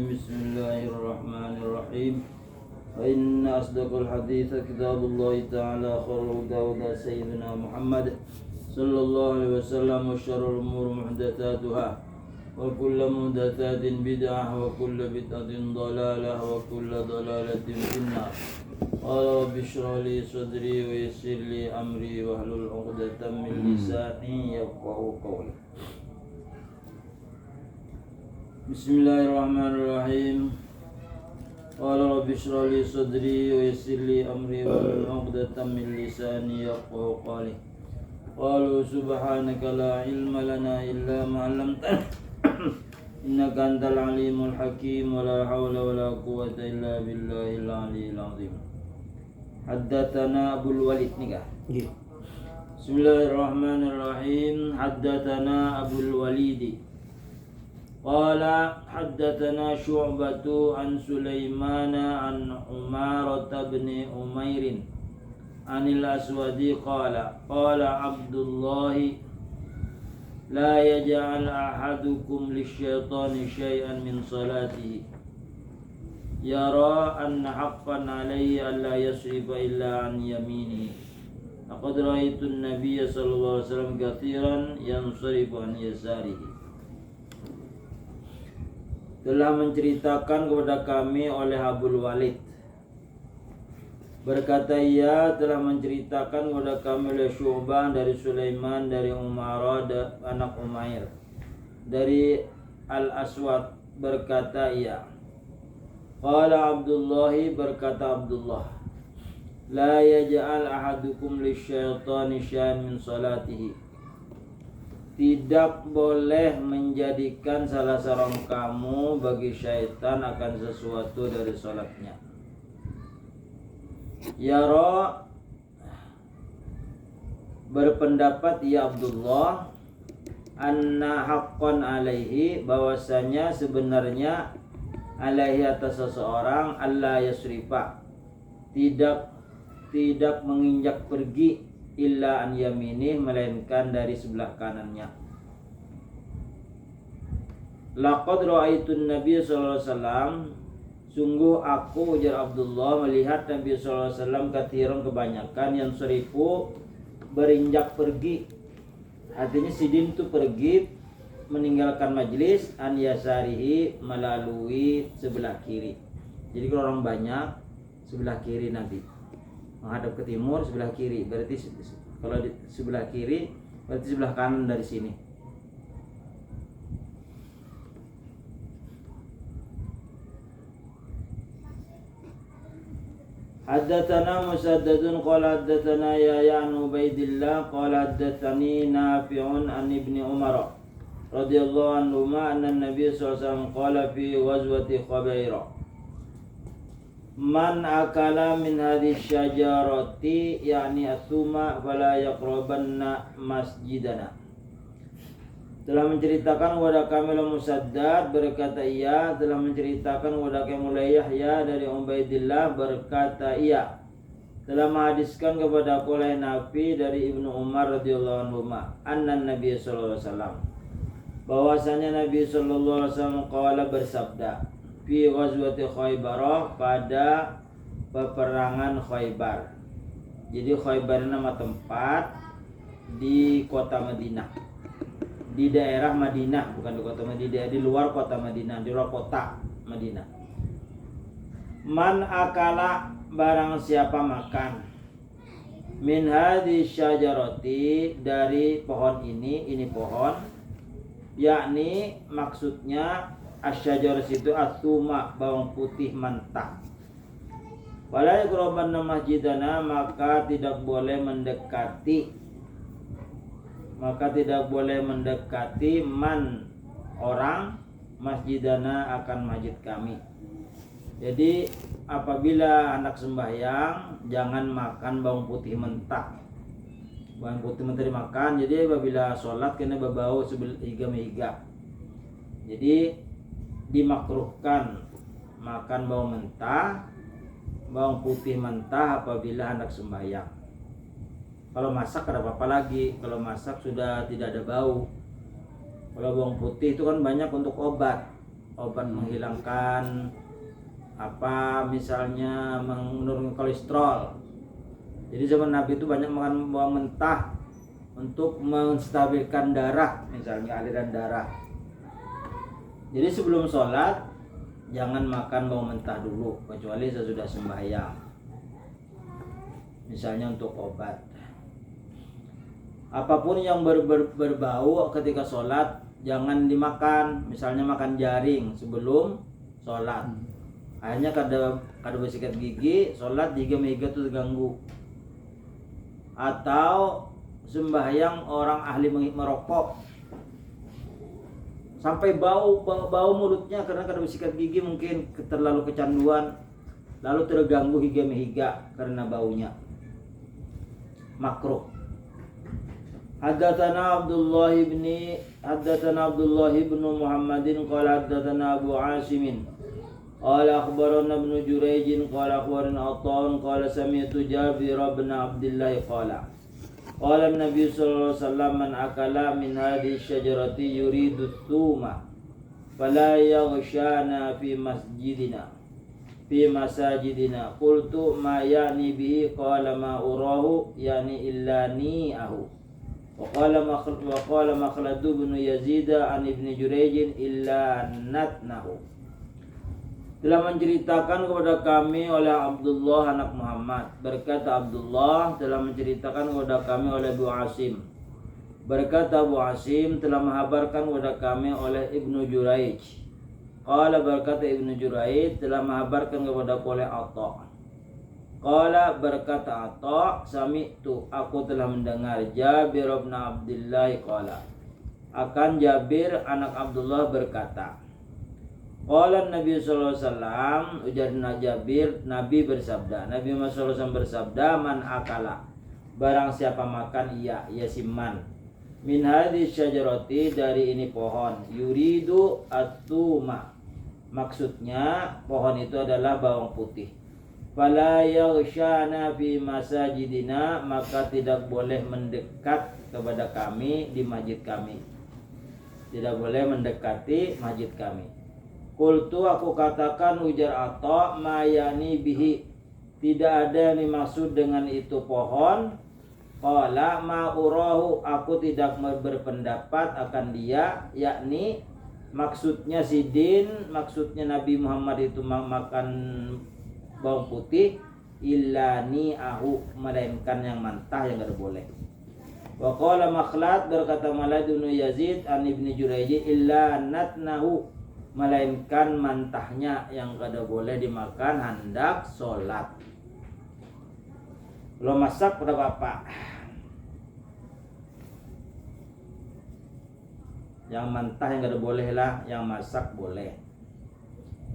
بسم الله الرحمن الرحيم فإن أصدق الحديث كتاب الله تعالى خير الهدى هدى سيدنا محمد صلى الله عليه وسلم وشر الأمور محدثاتها وكل محدثات بدعة وكل بدعة ضلالة وكل ضلالة في النار قال رب اشرح لي صدري ويسر لي أمري واحلل عقدة من لساني يفقهوا قولي. Bismillahirrahmanirrahim. Qala rabbi shrah li sadri wa yassir li amri wahlul 'uqdatam min lisani yafqahu qawli. Qalu subhanaka la ilma lana illa ma 'allamtana innaka antal alimul hakim wa la hawla wa la quwwata illa billahil aliyyil 'azim. Haddatsana Abul Walid nikah. Bismillahirrahmanirrahim. Haddatsana Abul Walid Qala haddatsana Syu'batu an Sulaiman an Umarah bin Umairin anil Aswadi qala Abdullah la yaj'al ahadukum lisyaitani syai'an min salatihi yara anna haqqan alayhi alla yasrifa illa an yaminihi laqad ra'aytu an-nabiyya sallallahu alaihi wasallam katsiran yansarifu an yasarihi. Telah menceritakan kepada kami oleh Abul Walid, berkata ia telah menceritakan kepada kami oleh Syu'bah dari Sulaiman dari Umarah anak Umair dari Al-Aswad, berkata ia qala Abdullah, berkata Abdullah la yaj'al ahadukum lisyaitani syai'an min salatihi, tidak boleh menjadikan salah seorang kamu bagi syaitan akan sesuatu dari salatnya. Yara, berpendapat ya Abdullah, anna haqqan alaihi, bahwasanya sebenarnya alaihi atas seseorang Allah yasrifa, tidak menginjak pergi illa an yaminih, melainkan dari sebelah kanannya. Laqad ra'aitun Nabi sallallahu alaihi wasallam, sungguh aku, ujar Abdullah, melihat Nabi sallallahu alaihi wasallam kathiran, kebanyakan, yang serifu, berinjak pergi. Artinya sidin itu pergi, meninggalkan majlis, an yasarihi, melalui sebelah kiri. Jadi kalau orang banyak, sebelah kiri Nabi menghadap ke timur, sebelah kiri. Berarti kalau di sebelah kiri, berarti sebelah kanan dari sini. Haddatsana Musaddadun qala haddatsana Yahya an Ubaidillah qala haddatsani Nafi'un an Ibni Umar radhiyallahu anhuma anna Nabiy sallallahu alaihi wasallam qala fi ghazwati Khabairah man akala min hadhihi syajarati yakni asuma fala yaqrabanna masjidana. Telah menceritakan kepada kami Musaddad, berkata ia telah menceritakan kepada kami mulai Yahya dari Ubaidillah, berkata ia telah menghadiskan kepada aku oleh Nabi dari Ibnu Umar radhiyallahu anhu anna Nabi sallallahu alaihi wasallam, bahwasanya Nabi sallallahu alaihi wasallam qala, bersabda, fi ghazwati Khaybar, pada peperangan Khaybar. Jadi Khaybar nama tempat di kota Madinah, di daerah Madinah, bukan di kota Madinah, di luar kota Madinah, di luar kota Madinah. Man akala, barang siapa makan, min hadhi syajarati, dari pohon ini pohon, yakni maksudnya asyajar situ asuma, bawang putih mentah. Wala yaqrabanna masjidana, maka tidak boleh mendekati man orang masjidana, akan masjid kami. Jadi apabila anak sembahyang jangan makan bawang putih mentah. Bawang putih mentah dimakan, jadi apabila sholat kena berbau higa-higa. Jadi dimakruhkan makan bawang putih mentah apabila hendak sembahyang. Kalau masak ada apa-apa lagi, kalau masak sudah tidak ada bau. Kalau bawang putih itu kan banyak untuk obat obat menghilangkan apa misalnya menurunkan kolesterol. Jadi zaman Nabi itu banyak makan bawang mentah untuk menstabilkan darah, misalnya aliran darah. Jadi sebelum sholat jangan makan bawang mentah dulu kecuali sesudah sembahyang, misalnya untuk obat. Apapun yang berbau ketika sholat jangan dimakan, misalnya makan jaring sebelum sholat. Akhirnya kada bersikat gigi, sholat giga-giga itu terganggu. Atau sembahyang orang ahli merokok sampai bau mulutnya karena kada bersikat gigi, mungkin terlalu kecanduan, lalu terganggu higa-higa karena baunya, makruh. Haddatsana Abdullah ibn Muhammadin qala haddatsana Abu Asim qala akhbarana Ibnu Jurayj qala akhbarana Athaun qala sami'tu Jabir bin Abdullah qala qala Nabi sallallahu alaihi wasallam man akala min hadhihi syajarati yuridu tsuma fala yaghshana fi masajidina qultu ma yani bihi qala ma urahu yani illa ni'ahu wa qala Makhlad bin Yazid an Ibnu Jurayj illa natnahu. Telah menceritakan kepada kami oleh Abdullah anak Muhammad, berkata Abdullah telah menceritakan kepada kami oleh Abu Asim, berkata Abu Asim telah mengabarkan kepada kami oleh Ibnu Jurayj, qala berkata Ibnu Jurayj telah mengabarkan kepada oleh Atha, qala berkata Atha sami'tu aku telah mendengar Jabir bin Abdullah qala akan Jabir anak Abdullah berkata, qala Nabi sallallahu alaihi wasallam, ujarna Jabir, Nabi bersabda, Nabi Muhammad sallallahu alaihi wasallam bersabda, man akala barang siapa makan ya siman min hadhihi syajarati dari ini pohon, yuridu at-tuma maksudnya pohon itu adalah bawang putih, fala yaghshana fi masajidina maka tidak boleh mendekat kepada kami di masjid kami, tidak boleh mendekati masjid kami. Qultu aku katakan ujar Atha mayani bihi tidak ada yang dimaksud dengan itu pohon. Qala ma urahu aku tidak berpendapat akan dia, yakni maksudnya sidin, maksudnya Nabi Muhammad itu makan bawang putih, illa ni'ahu melainkan yang mentah yang tidak boleh. Wa qala Makhlad berkata Makhlad bin Yazid an Ibnu Jurayj illa natnahu melainkan mentahnya yang kada boleh dimakan hendak sholat. Lo masak pada bapak, yang mentah yang kada boleh lah, yang masak boleh.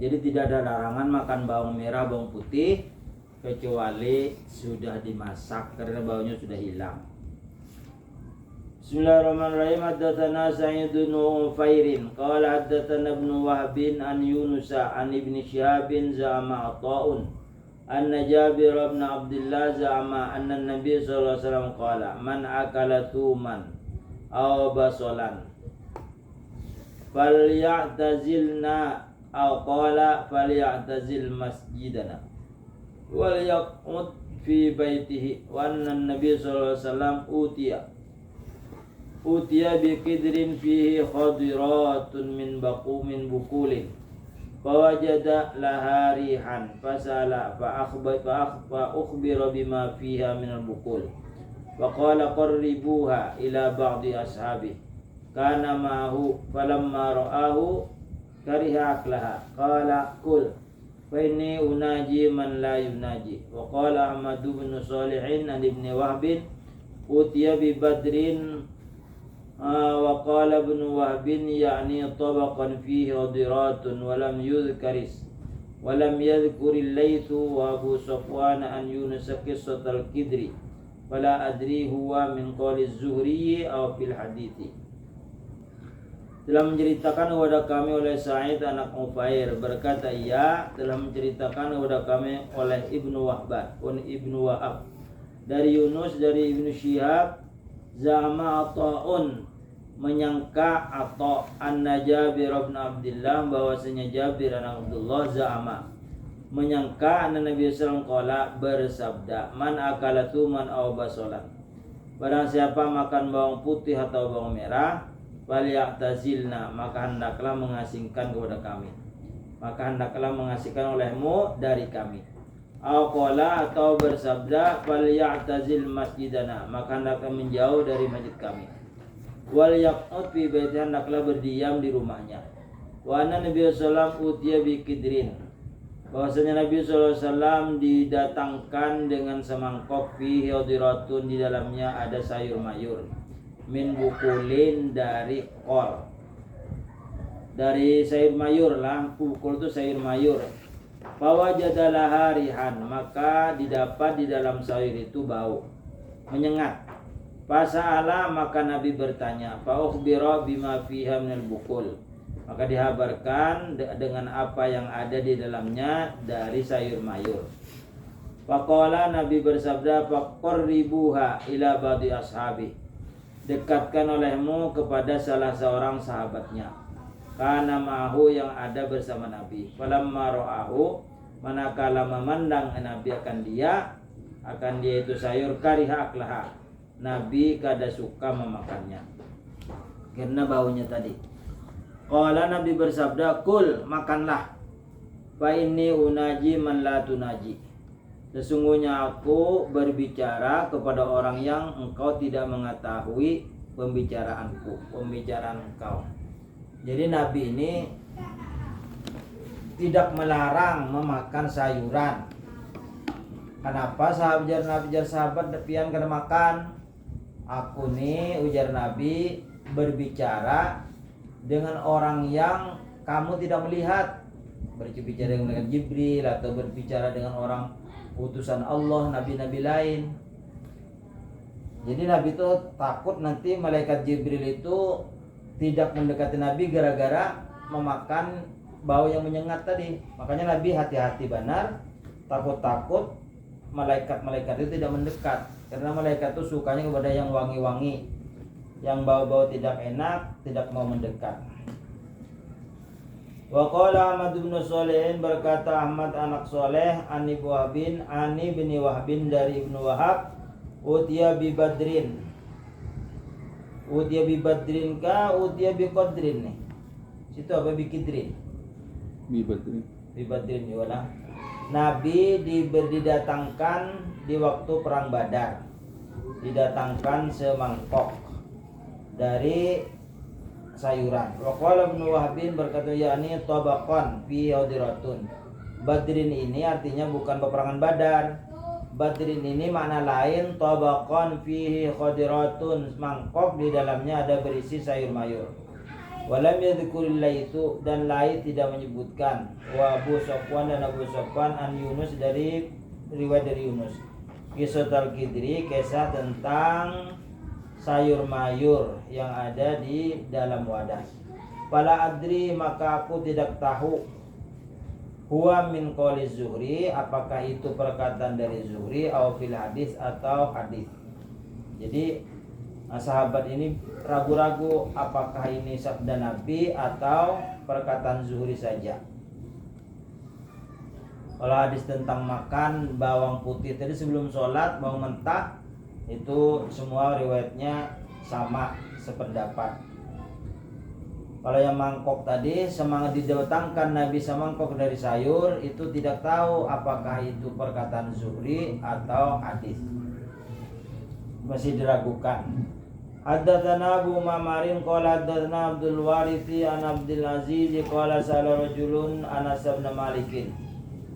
Jadi tidak ada larangan makan bawang merah, bawang putih kecuali sudah dimasak karena baunya sudah hilang. Bismillahirrahmanirrahim. Haddatsana Sa'id bin Ufairin qala haddatsana Ibnu Wahb an Yunus an Ibnu Syihab za'ama Athaun anna Jabir bin Abdullah za'ama anna Nabi sallallahu alaihi wasallam qala man akala tuman aw basalan falyatazilna aw qala falyatazil masjidana wal yaqut fi baitihi wa anna Nabi sallallahu alaihi wasallam utiya biqidrin fihi khadiratun min bukulin fawajada laha rihan fasala fa ukhbira bima fiha min al-bukul wa qala qarribuha ila ba'di ashabi kana ma'ahu falamma ra'ahu kariha aklaha qala kul fa inni unaji man la yunaji. Wa qala Ahmad bin Shalihin an Ibn Wahb utiya bi badrin wa qala Ibn Wahb ya'ni tabaqan fihi hadiratun wa lam yudhkaris wa lam yadhkur al-Layth wa Abu Safwan an Yunus qissat al-Kidri fala adri huwa min qawli az-Zuhri aw fil hadithi. Telah menceritakan kepada kami oleh Sa'id anak Ufair berkata ia telah menceritakan kepada kami oleh Ibnu Wahab dari Yunus dari Ibnu Syihab zama Athaun menyangka atau anna Jabir bin Abdullah bahwasanya Jabir anak Abdullah za'ama menyangka anna Nabi sallallahu alaihi wasallam bersabda man akala tuman aw basolan barang siapa makan bawang putih atau bawang merah falyatazilna maka hendaklah mengasingkan kepada kami maka hendaklah mengasingkan olehmu dari kami qala atau bersabda falyatazil masjidana maka hendaklah menjauh dari masjid kami wal yaqut fi baiti hendaklah berdiam di rumahnya wa anna Nabi sallallahu utiya bi kidrin bahwasanya Nabi sallallahu didatangkan dengan semangkok fi hadiratun di dalamnya ada sayur mayur min bukulin dari kol dari sayur mayur lah bukul itu sayur mayur fawajadalah rihan maka didapat di dalam sayur itu bau menyengat. Fasa'ala maka Nabi bertanya, fa'ukhbira bima fiha minal bukul. Maka dihabarkan dengan apa yang ada di dalamnya dari sayur mayur. Faqala Nabi bersabda, faqarribuha ila ba'di ashabi. Dekatkan olehmu kepada salah seorang sahabatnya. Kana ma'ahu yang ada bersama Nabi. Falamma ra'ahu manakala memandang Nabi akan dia itu sayur kariha aklaha. Nabi kada suka memakannya karena baunya tadi. Qala Nabi bersabda, kul makanlah. Fa inni unaji man la tunaji. Sesungguhnya aku berbicara kepada orang yang engkau tidak mengetahui pembicaraan engkau. Jadi Nabi ini tidak melarang memakan sayuran. Kenapa sahabat pian kada makan? Aku nih ujar Nabi berbicara dengan orang yang kamu tidak melihat, berbicara dengan Jibril atau berbicara dengan orang utusan Allah, nabi-nabi lain. Jadi Nabi itu takut nanti malaikat Jibril itu tidak mendekati Nabi gara-gara memakan bau yang menyengat tadi. Makanya Nabi hati-hati benar, takut-takut malaikat-malaikat itu tidak mendekat. Karena malaikat itu sukanya kepada yang wangi-wangi, yang bau-bau tidak enak, tidak mau mendekat. Wa qala Ahmad bin Shalih berkata Ahmad anak Shalih ani bin Wahbin dari Ibnu Wahab utiya bi badrin ka utiya bi qadrin nih. Situ apa bi kidrin? Bi badrin wala. Nabi didatangkan di waktu perang Badar, didatangkan semangkok dari sayuran. Waqala Ibnu Wahbin berkata yakni tabaqan fi hadiratun. Badrin ini artinya bukan peperangan Badar. Badrin ini makna lain, tabaqan fihi hadiratun, mangkok di dalamnya ada berisi sayur mayur. Walam yadhkuril laitu dan Lait tidak menyebutkan wa Abu Sofwan dan Abu Sofwan an Yunus dari riwayat dari Yunus. Kisatul Kidri kisah tentang sayur mayur yang ada di dalam wadah. Fala adri maka aku tidak tahu huwa min qouli Zuhri apakah itu perkataan dari Zuhri atau fil hadis atau hadis. Jadi sahabat ini ragu-ragu apakah ini sabda Nabi atau perkataan Zuhri saja. Kalau hadis tentang makan bawang putih tadi sebelum sholat, bawang mentah, itu semua riwayatnya sama sependapat. Kalau yang mangkok tadi semangat didatangkan Nabi semangkok dari sayur, itu tidak tahu apakah itu perkataan Zuhri atau hadis. Masih diragukan. Haddatsana Abu Ma'marin qala haddatsana Abdul Warithi an Abdul Aziz qala sa'ala rajulun Anas bin Malik.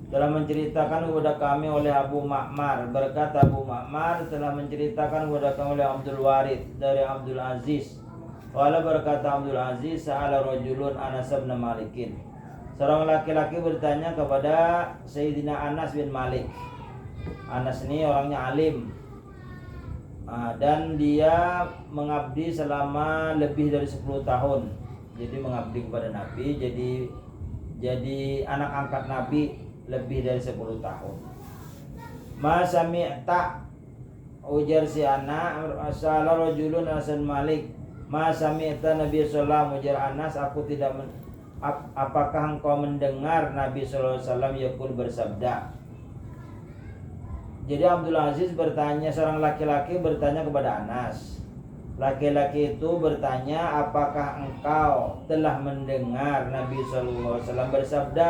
Telah menceritakan kepada kami oleh Abu Ma'mar, berkata Abu Ma'mar telah menceritakan kepada kami oleh Abdul Warith dari Abdul Aziz. Qala berkata Abdul Aziz sa'ala rajulun Anas bin Malik. Seorang laki-laki bertanya kepada Sayyidina Anas bin Malik. Anas ini orangnya alim. Dan dia mengabdi selama lebih dari 10 tahun. Jadi mengabdi kepada Nabi, jadi anak angkat Nabi lebih dari 10 tahun. Ma sami'ta ujar si anak asala rajulun Hasan Malik. Ma sami'ta Nabi sallallahu alaihi wasallam Anas, aku tidak apakah engkau mendengar Nabi sallallahu alaihi wasallam yaqul bersabda. Jadi Abdul Aziz bertanya, seorang laki-laki bertanya kepada Anas. Laki-laki itu bertanya, apakah engkau telah mendengar Nabi sallallahu alaihi wasallam bersabda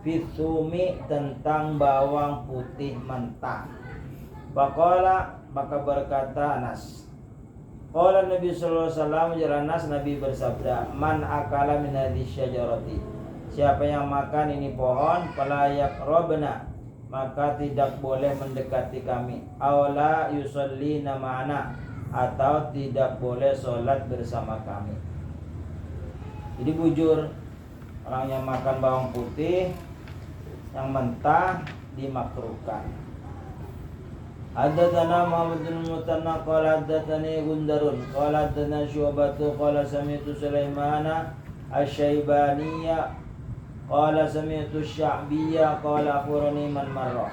fitsumi, tentang bawang putih mentah. Faqala, maka berkata Anas, qala Nabi sallallahu alaihi wasallam, Anas, Nabi bersabda, man akala min hadhihi syajarati, siapa yang makan ini pohon, fala yaqrabna, maka tidak boleh mendekati kami, aula yusallina ma'ana, atau tidak boleh sholat bersama kami. Jadi bujur, orang yang makan bawang putih yang mentah dimakruhkan. Haddatsana Muhammad bin Mutanna qala haddatsani Gundarun qala haddatsana Syu'batu qala sami'tu Sulaimana Asy-Syaibaniya qala sami'tu Sya'biyya qala akhbarani man marra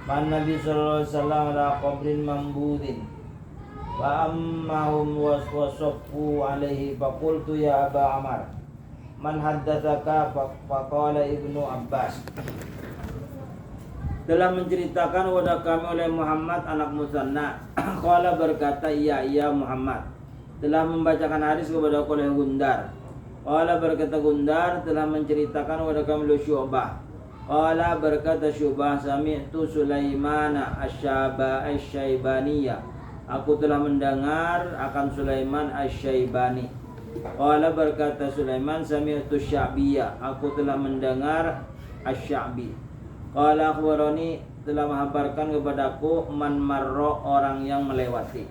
man Nabi sallallahu alaihi wasallam ala qabrin mambudin wa ammahum wasaffu alaihi faqultu ya Aba Amar man haddatsaka faqala Ibnu Abbas. Telah menceritakan kepada kami oleh Muhammad anak Musanna. Qala berkata, iya Muhammad telah membacakan hadis kepada aku oleh Gundar. Qala berkata Gundar telah menceritakan kepada kami oleh Syu'bah. Qala berkata Syu'bah, sami'tu Sulaimana Asy-Syaibaniya, aku telah mendengar akan Sulaiman Asy-Syaibani. Qala berkata Sulaiman, sami'tu Sya'biyya, aku telah mendengar Asy-Sya'bi. Qala akhbarani, telah menghabarkan kepadaku man marra, orang yang melewati.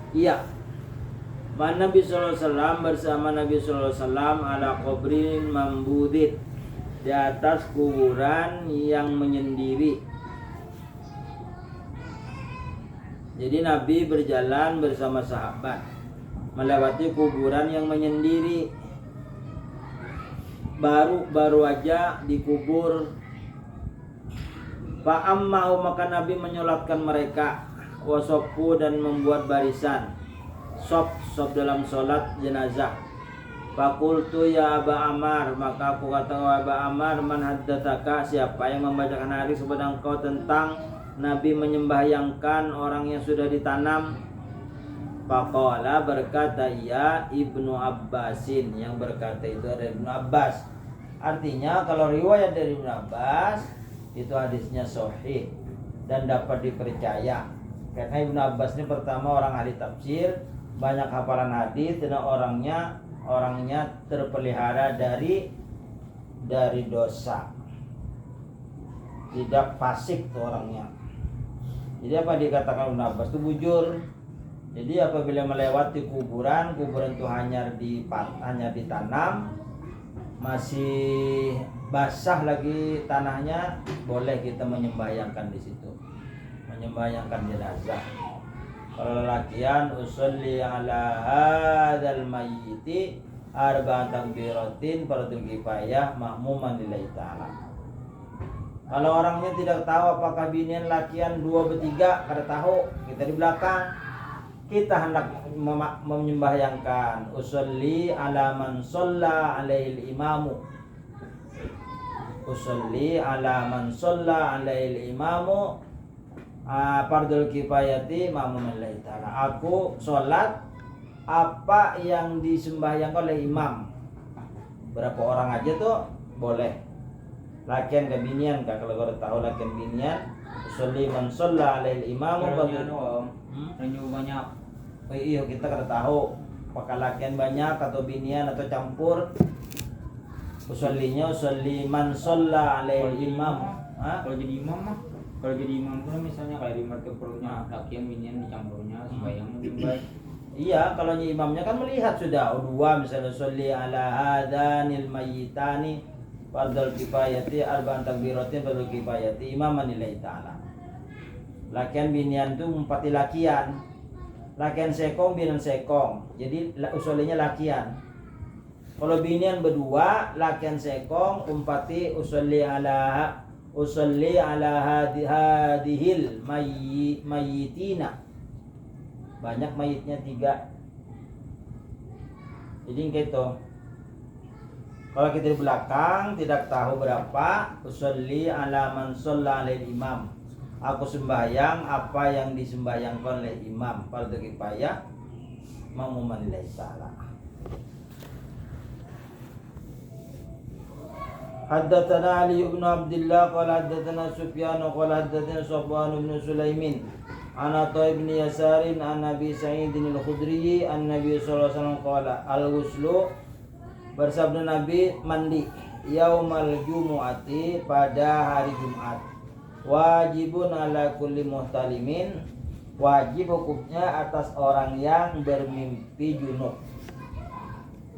Iya, man Nabi sallallahu alaihi wasallam, bersama Nabi sallallahu alaihi wasallam ala qabrin mambudin, di atas kuburan yang menyendiri. Jadi Nabi berjalan bersama sahabat melewati kuburan yang menyendiri. Baru aja dikubur. Fa'ammahu, maka Nabi menyolatkan mereka, wasofu, dan membuat barisan. Sop dalam solat jenazah. Fakultu ya Aba Amar, maka aku kata Aba Amar, man haddatsaka, siapa yang membacakan hadis kepada engkau tentang Nabi menyembahyangkan orang yang sudah ditanam? Faqala, berkata ya Ibnu Abbasin, yang berkata itu ada Ibnu Abbas. Artinya kalau riwayat dari Ibnu Abbas itu hadisnya sahih dan dapat dipercaya, karena Ibnu Abbas ini pertama orang ahli tafsir, banyak hafalan hadis, dan orangnya terpelihara dari dosa, tidak fasik tuh orangnya. Jadi apa dikatakan Ibnu Abbas itu bujur. Jadi apabila melewati kuburan itu hanya ditanam, masih basah lagi tanahnya, boleh kita menyembahyangkan di situ, menyembahyangkan jenazah. Kalau lelakian, usolli ala hadzal mayyiti arba'an takbiratin fardhu kifayah ma'muman lillahi ta'ala. Kalau orangnya tidak tahu apakah binian lakian 2 bertiga, kada tahu, kita di belakang, kita hendak menyembahyangkan usolli ala man shalla alaihi imamu, usolli ala man shalla alaihi imamu fardul kifayati ma'muman lillahi ta'ala. Aku sholat apa yang disembahyangkan oleh imam. Berapa orang aja tuh boleh. Lakian ke binian kak, kalau kau tahu lakian binian, usolli man shalla alaihi imamu fardul banyak. Oh iya, kita kada tahu apakah lakian banyak atau binian atau campur. Usollinya usolli man shalla alaihi imam. Kalau jadi imam tuh misalnya kayak di market perutnya lakian binian dicampurnya sembahyang lebih baik. Iya, kalau imamnya kan melihat sudah dua, misalnya sholli ala hadanil mayyitani fardul kifayati arba'an takbiratin fardul kifayati imaman lillahi ta'ala. Lakian binian tuh empati lakian. Lakian sekong binian sekong. Jadi usollinya lakian. Kalau binian berdua, lakian sekong umpati usolli ala hadihil mayyitina. Banyak mayitnya 3. Jadi gitu. Kalau kita di belakang tidak tahu berapa, usolli ala man shalla alaihi imam. Aku sembahyang apa yang disembahyangkan oleh imam. Fardu kifayah ma'muman lillahi ta'ala. Haddatsana Ali bin Abdullah qala haddatsana Sufyan qala haddatsana Safwan bin Sulaimin an Atha bin Yasarin an Nabi Sa'id al-Khudri an Nabi sallallahu alaihi wasallam qala al-ghuslu, bersabda Nabi, mandi yaumal jumu'ati, pada hari Jumat, wajibun ala kulli muhtalimin, wajib hukumnya atas orang yang bermimpi junub.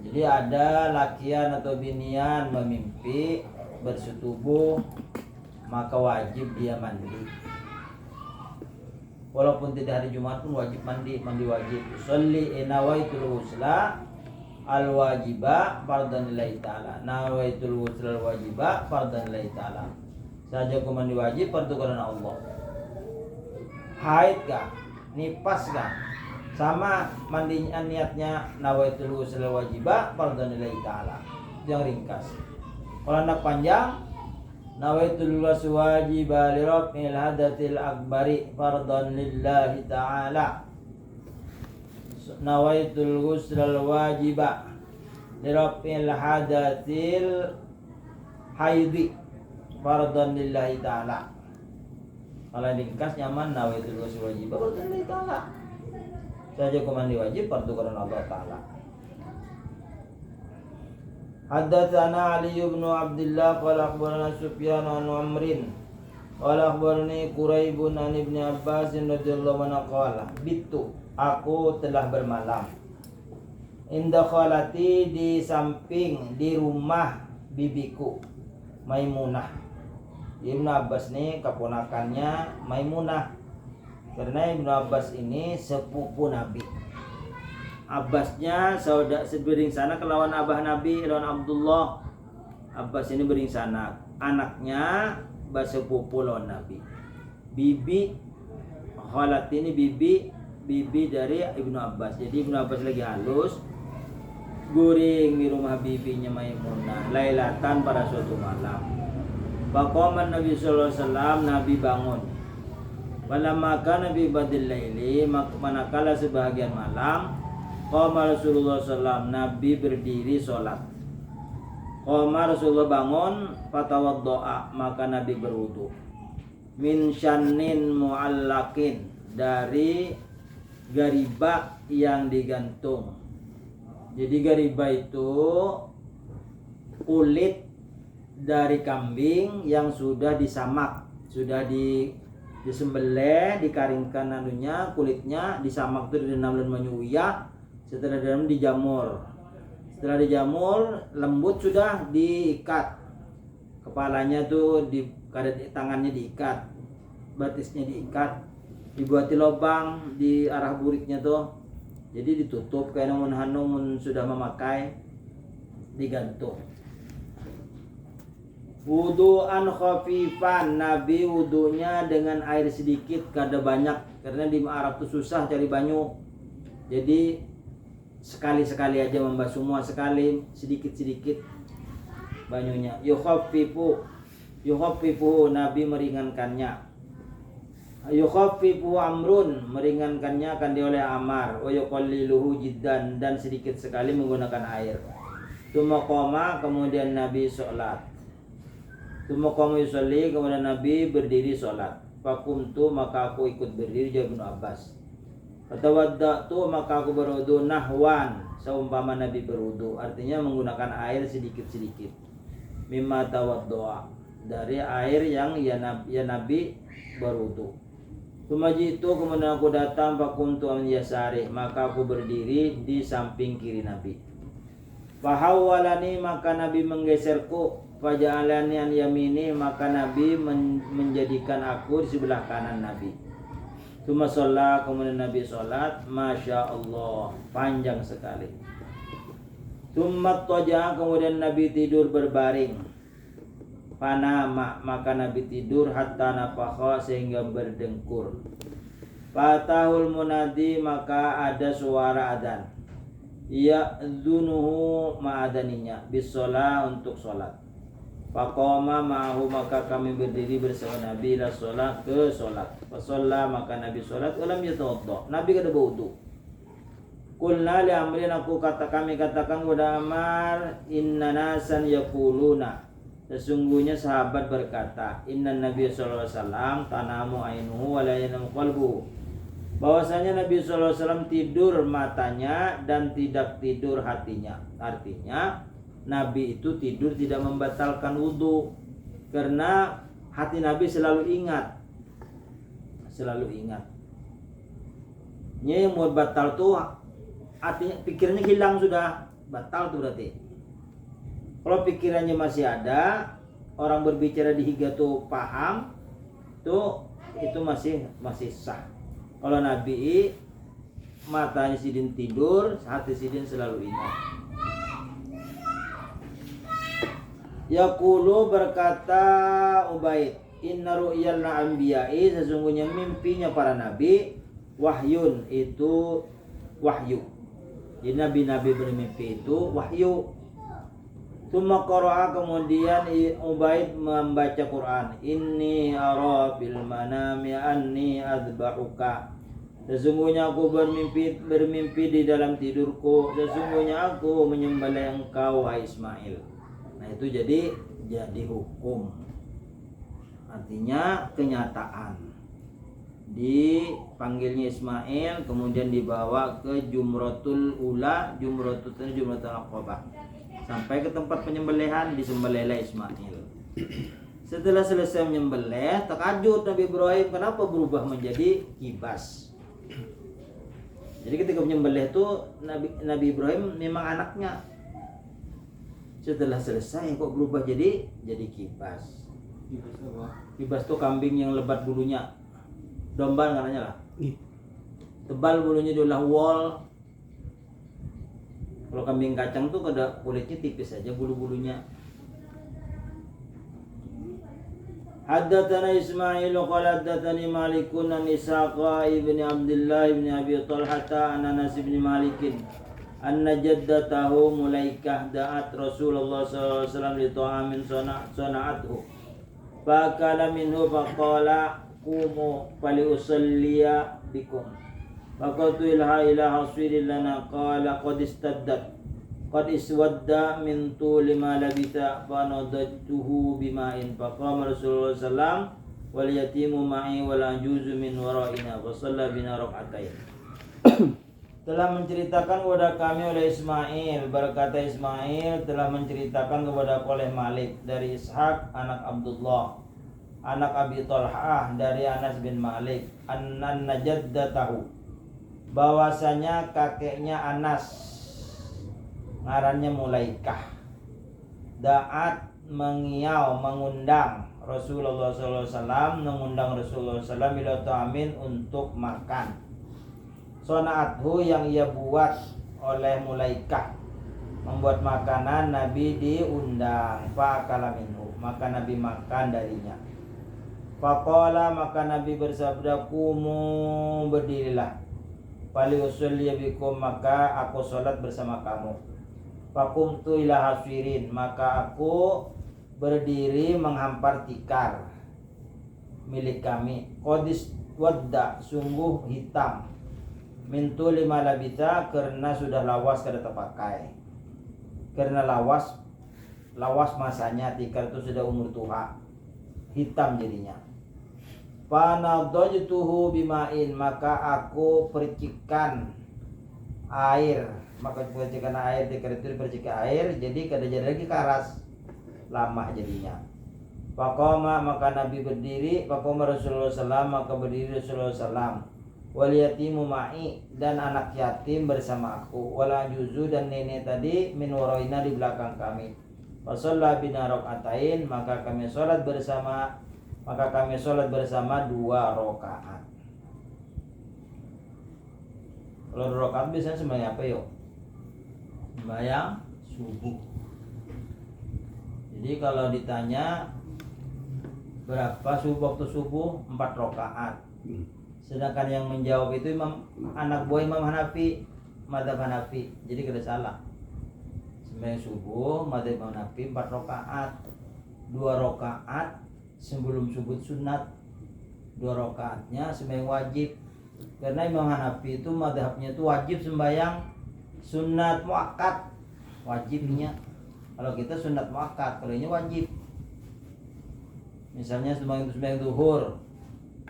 Jadi ada lakian atau binian memimpi bersetubuh, maka wajib dia mandi. Walaupun tidak hari Jumat pun wajib mandi wajib. Sholli nawaitul ghusla al wajiba fardhan lillahi ta'ala. Nawaitul ghusla al wajiba fardhan lillahi ta'ala. Saja aku mandi wajib fardu karena Allah. Haid kah? Nifas kah? Sama mandinya niatnya nawaitul ghusla al wajiba fardhan lillahi ta'ala. Itu yang ringkas. Kalau anak panjang, nawaitul wajiba li raf'il hadatsil akbari fardhan lillahi ta'ala. Nawaitul ghusla wajiba li raf'il hadatsil haidhi fardhan lillahi ta'ala. Kalau ringkas nyaman, nawaitul ghusla wajiba fardhan lillahi ta'ala. Saja mandi wajib fardu karena Allah Ta'ala. Haddatsana Ali bin Abdullah qala akhbarana Sufyan an Amrin qala akhbarani Quraib an Ibnu Abbas radhiyallahu anhu qala bitu, aku telah bermalam inda khalati, di samping di rumah bibiku Maimunah. Ibnu Abbas ini keponakannya Maimunah, karena Ibnu Abbas ini sepupu Nabi. Abbasnya saudara sebering sana kelawan abah Nabi lawan Abdullah. Abbas ini bering sana, anaknya sepupu lawan Nabi. Bibi Khalat ini bibi dari Ibnu Abbas. Jadi Ibnu Abbas lagi halus guring di rumah bibinya Maimunah lailatan, pada suatu malam. Faqama Nabi sallallahu alaihi wasallam, Nabi bangun. Walamma kana bi badil laili, manakala sebahagian malam, qama Rasulullah sallallahu, Nabi berdiri salat. Qama Rasulullah bangun, fatawaddoa, maka Nabi berwudu. Min syannin mu'allakin, dari gariba yang digantung. Jadi gariba itu kulit dari kambing yang sudah disamak, sudah disembelih, dikaringkan anunya, kulitnya disamak itu direndam dan menyuyah, setelah direndam dijamur. Setelah dijamur lembut, sudah diikat. Kepalanya tuh tangannya diikat, batisnya diikat, dibuati lubang di arah buriknya tuh. Jadi ditutup kayak namun sudah memakai, digantung. Wudu'an khafifan, Nabi wudunya dengan air sedikit, kada banyak, karena di Arab tuh susah cari banyu. Jadi sekali-sekali aja membasuh semua, sekali sedikit-sedikit banyunya. Yukhaffifu, Nabi meringankannya. Yukhaffifu Amrun, meringankannya akan oleh Amar. Wa yuqalliluhu jiddan, dan sedikit sekali menggunakan air. Tsumma qama, kemudian Nabi sholat. Tsumma qama yusolli, kemudian Nabi berdiri sholat. Fakumtu, maka aku ikut berdiri, jawab Ibnu Abbas. Fatawaddatu, maka aku berwudu nahwan, seumpama Nabi berwudu, artinya menggunakan air sedikit-sedikit. Mimma tawaddoa, dari air yang ya Nabi berwudu. Tumaji itu, kemudian aku datang, fakumtu an yasari, maka aku berdiri di samping kiri Nabi. Fahawwalani, maka Nabi menggeserku. Faja'alani an yamini, maka Nabi menjadikan aku di sebelah kanan Nabi. Tsumma shalla, kemudian Nabi sholat, Masya Allah, panjang sekali. Tsumma taja, kemudian Nabi tidur berbaring. Panama, maka Nabi tidur, hatta nafakha, sehingga berdengkur. Fatahul munadi, maka ada suara adzan. ya'dzunuhu ma'adaninya bisolah untuk sholat. Faqama ma'ahu maka kami berdiri bersama Nabi ila sholat ke sholat. Fasolla maka Nabi sholat ulam yatawadda. Nabi kada berwudu. Qulna li amrin kami katakan kepada Amar inna nasan yaquluna. Sesungguhnya sahabat berkata, inna Nabi sallallahu alaihi wasallam tanamu ainuhu wa la yanamu qalbuhu. Bahwasanya Nabi sallallahu alaihi wasallam tidur matanya dan tidak tidur hatinya. Artinya Nabi itu tidur tidak membatalkan wudu karena hati Nabi selalu ingat. Yang mau batal tuh artinya pikirnya hilang sudah, batal tuh berarti. Kalau pikirannya masih ada, orang berbicara di higa tuh paham, tuh itu masih sah. Kalau Nabi matanya sidin tidur, hati sidin selalu ingat. Yaqulu berkata Ubaid, inna ru'yal anbiya'i sesungguhnya mimpinya para nabi wahyun itu wahyu. Jadi nabi-nabi bermimpi itu wahyu. Tsumma qara'a kemudian Ubaid membaca Quran. Inni ara bil manami anni adzbahuka. Sesungguhnya aku bermimpi di dalam tidurku. Sesungguhnya aku menyembelih engkau wahai Ismail. Nah itu jadi hukum. Artinya kenyataan. Dipanggilnya Ismail kemudian dibawa ke Jumratul Ula, Jumratul Aqabah. Sampai ke tempat penyembelihan disembelihlah Ismail. Setelah selesai menyembelih, takjub Nabi Ibrahim kenapa berubah menjadi kibas. Jadi ketika menyembelih itu Nabi Ibrahim memang anaknya. Setelah selesai kok berubah jadi kibas. Kibas itu kambing yang lebat bulunya. Domba katanya lah. Tebal bulunya diolah wol. Kalau kambing kacang tuh kada kulitnya tipis aja bulu-bulunya. Haddatsana Ismail qala haddatsani Malikun an Isaqa ibni Abdullah ibni Abi Talhah an Anas ibni Malikin anna jaddatahu Mulaikah da'at Rasulullah sallallahu alaihi wasallam li ta'amin sana'athu fakala minhu faqala qumu fali usalliya bikum faqatu ila haswilil lana qala qad istaddat qad iswadda min tuli ma labitha fa nadatuhu bima'in faqama Rasulullah sallam wal yatimu ma'i wal ajuzu min wara'ina fa shalla bina rak'atain. Telah menceritakan kepada kami oleh Ismail, berkata Ismail telah menceritakan kepada oleh Malik dari Ishaq anak Abdullah anak Abi Talhah dari Anas bin Malik annan najaddatahu bahwasanya kakeknya Anas ngarannya Mulaikah da'at mengundang Rasulullah SAW mengundang Rasulullah SAW ila ta'amin untuk makan. Sona'athu yang ia buat oleh Mulaikah membuat makanan Nabi diundang fa'akala minhu maka Nabi makan darinya. Faqala maka Nabi bersabda kumu berdirilah fali usolli bikum maka aku sholat bersama kamu. Faqumtu ila hasirin maka aku berdiri menghampar tikar milik kami. Qadis wadda sungguh hitam mintu lima labita karena sudah lawas kada terpakai. Karena lawas masanya tikar itu sudah umur tua, hitam jadinya. Fanadajtuhu bima'in maka aku percikan air, maka percikan air tikar itu dipercikan air jadi kada jadi lagi karas, lama jadinya. Faqama maka Nabi berdiri, faqama Rasulullah sallallahu maka berdiri Rasulullah sallallahu wal yatimu ma'i dan anak yatim bersama aku wala juzu dan nenek tadi min waraina di belakang kami. Fasalla bina rak'atain maka kami sholat bersama 2 rakaat. Kalau 2 rakaat biasanya sembahyang apa yuk? Sembahyang subuh. Jadi kalau ditanya berapa waktu subuh 4 rakaat. Sedangkan yang menjawab itu anak buah Imam Hanafi madzhab Hanafi. Jadi kada salah. Sembahyang subuh madzhab Hanafi 4 rakaat. 2 rakaat sebelum subuh sunat. 2 rakaatnya sembahyang wajib. Karena Imam Hanafi itu madhabnya itu wajib sembahyang sunat muakkad. Wajibnya. Kalau kita sunat muakkad, kalau ini wajib. Misalnya sembahyang zuhur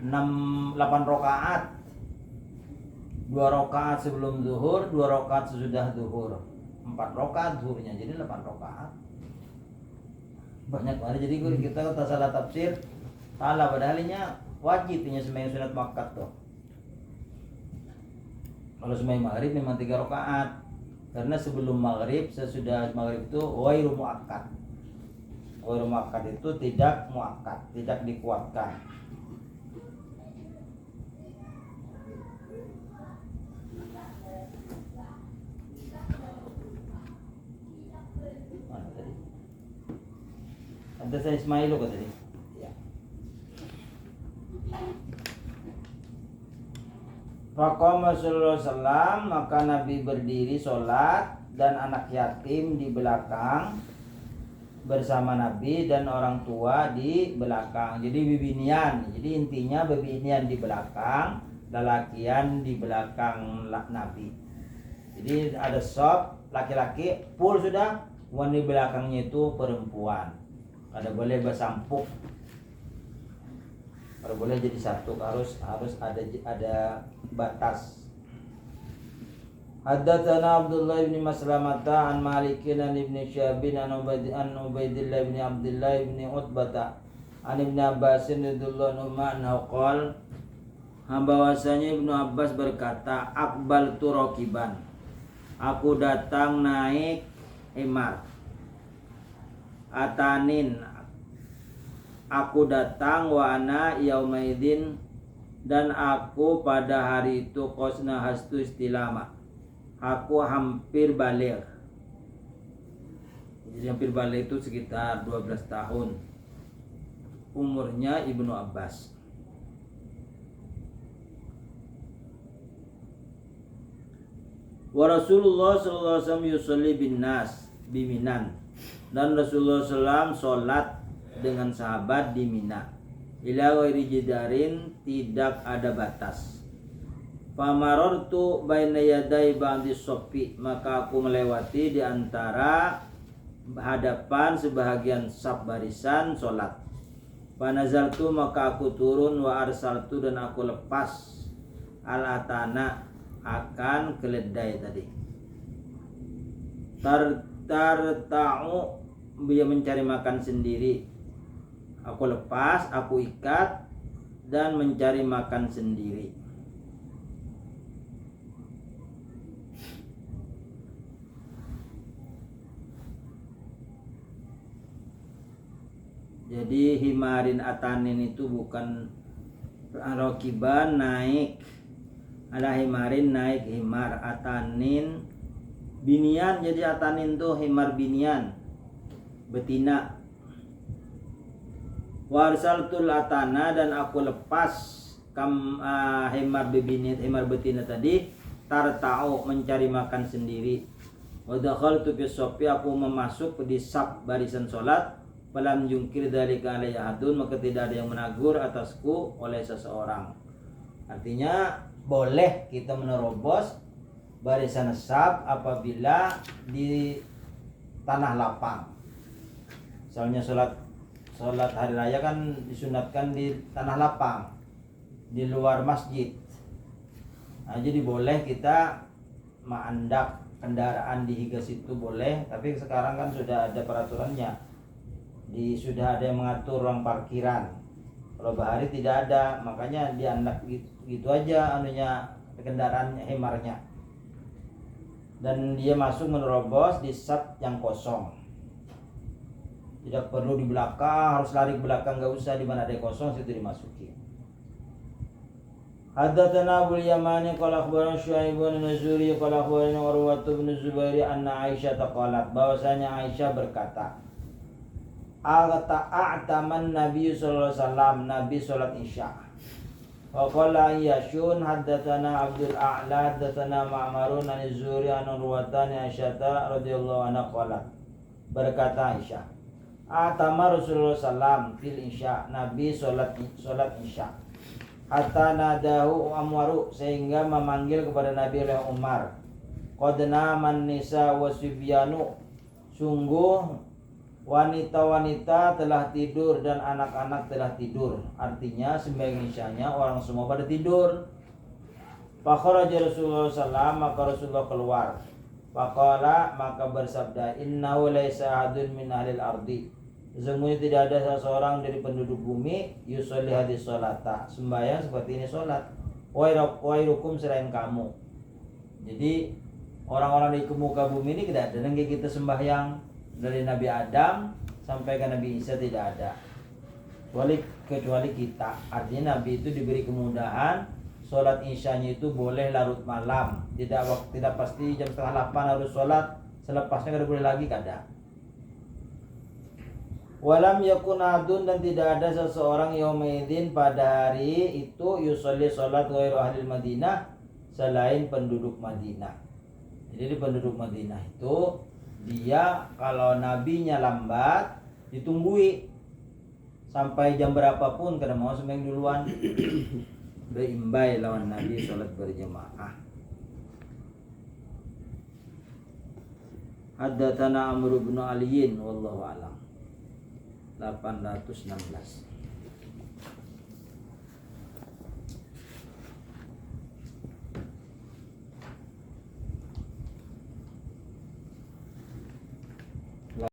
8 rakaat. 2 rakaat sebelum zuhur, 2 rakaat sesudah zuhur. 4 rakaat zuhurnya, jadi 8 rakaat. Banyak banget. Jadi kalau kita kata salah tafsir, salah padahalnya wajibnya sembahyang sunat muakkad tuh. Kalau sembahyang maghrib memang 3 rakaat. Karena sebelum maghrib, sesudah maghrib itu ghairu muakkad. Ghairu muakkad itu tidak muakkad, tidak dikuatkan. Mana tadi? Ada saya Ismail kok tadi. Ya. Faqama sallallahu alaihi wasallam, maka Nabi berdiri sholat dan anak yatim di belakang bersama Nabi dan orang tua di belakang. Jadi bibinian. Jadi intinya bibinian di belakang, lalakian di belakang Nabi. Jadi ada sop laki-laki full sudah, wanita di belakangnya itu perempuan. Kada boleh bersampuk. Kalau boleh jadi satu, harus ada batas. Haddatsana Abdullah bin Maslamata an Malikin an Ibnu Syihab an Ubaidillah bin Abdullah bin Utbah an Ibnu Abbas radhiyallahu anhu qala, bahwasanya Ibnu Abbas berkata, akbal turakiban, aku datang naik himar, atanin, aku datang wa ana yaumaidin, dan aku pada hari itu qosna hastu istilama, aku hampir balik. Jadi hampir balik itu sekitar 12 tahun umurnya Ibnu Abbas. Wa Rasulullah sallallahu alaihi wasallam yusalli bin nas biminan, dan Rasulullah SAW sholat dengan sahabat di Mina. Ila ghairi jidarin, tidak ada batas. Famarartu baina yaday ba'di shoffi, maka aku melewati di antara hadapan sebahagian saf barisan sholat. Fanazaltu, maka aku turun, wa arsaltu, dan aku lepas al-atana, akan keledai tadi. Tarta'u, dia mencari makan sendiri. Aku lepas, aku ikat dan mencari makan sendiri. Jadi himarin atanin itu bukan rokiban naik, ada himarin naik himar, atanin binian. Jadi atanin tuh himar binian, betina. Warsaltul atana, dan aku lepas himar bibinit, himar betina tadi, tarta'u, mencari makan sendiri. Wa dakhaltu fi shoffi, aku memasuk di saf barisan salat. Falam yungkir dzalika alayya ahadun, maka tidak ada yang menegur atasku oleh seseorang. Artinya boleh kita menerobos barisan saf apabila di tanah lapang. Misalnya sholat hari raya kan disunatkan di tanah lapang, di luar masjid. Nah, jadi boleh kita mengandak kendaraan di higas itu boleh, tapi sekarang kan sudah ada peraturannya. Sudah ada yang mengatur ruang parkiran. Kalau bahari tidak ada, makanya diandak gitu aja anunya, kendaraan himarnya. Dan dia masuk menerobos di saf yang kosong. Tidak perlu di belakang, harus lari ke belakang, enggak usah, di mana ada kosong situ dimasuki. Haddatsana Abu Yamani qala akhbarana Syu'aib bin Nuzuri qala akhbarana Urwah bin Zubair anna Aisyah qalat, bahwasanya Aisyah berkata, A'taman Nabi sallallahu alaihi wasallam, Nabi salat Isya. Wa qala Yasyun haddatsana Abdul A'la haddatsana Ma'marun an Az-Zuhri an Urwatan Aisyah radhiyallahu anha qalat. Berkata Aisyah, atama Rasulullah sallam fil isya, Nabi salat isya. Hatta nadahu Umar, sehingga memanggil kepada Nabi oleh Umar. Qad naman nisa wasibyanu, sungguh wanita-wanita telah tidur dan anak-anak telah tidur. Artinya sembahyang isyanya orang semua pada tidur. Fakharaja Rasulullah sallam, maka Rasulullah keluar. Faqala, maka bersabda, innahu laisa ahadun min ahlil ardi, sesungguhnya tidak ada seseorang dari penduduk bumi yusolli hadis sholata, sembahyang seperti ini sholat, wairukum selain kamu. Jadi orang-orang di muka bumi ini tidak ada yang kita sembahyang. Dari Nabi Adam sampai ke Nabi Isa tidak ada, kecuali kita. Artinya Nabi itu diberi kemudahan, sholat isyanya itu boleh larut malam, tidak pasti jam 7:30 harus sholat, selepasnya tidak boleh lagi kada. Walam yakun adun, dan tidak ada seseorang yaumaidin pada hari itu yusolli sholat ghairu ahlil Madinah, selain penduduk Madinah. Jadi di penduduk Madinah itu dia kalau nabinya lambat ditunggui sampai jam berapapun, karena mau sembahyang duluan. Berimbai lawan Nabi sholat berjamaah. Haddatsana Amr bin Aliyin wallahu alam. 816.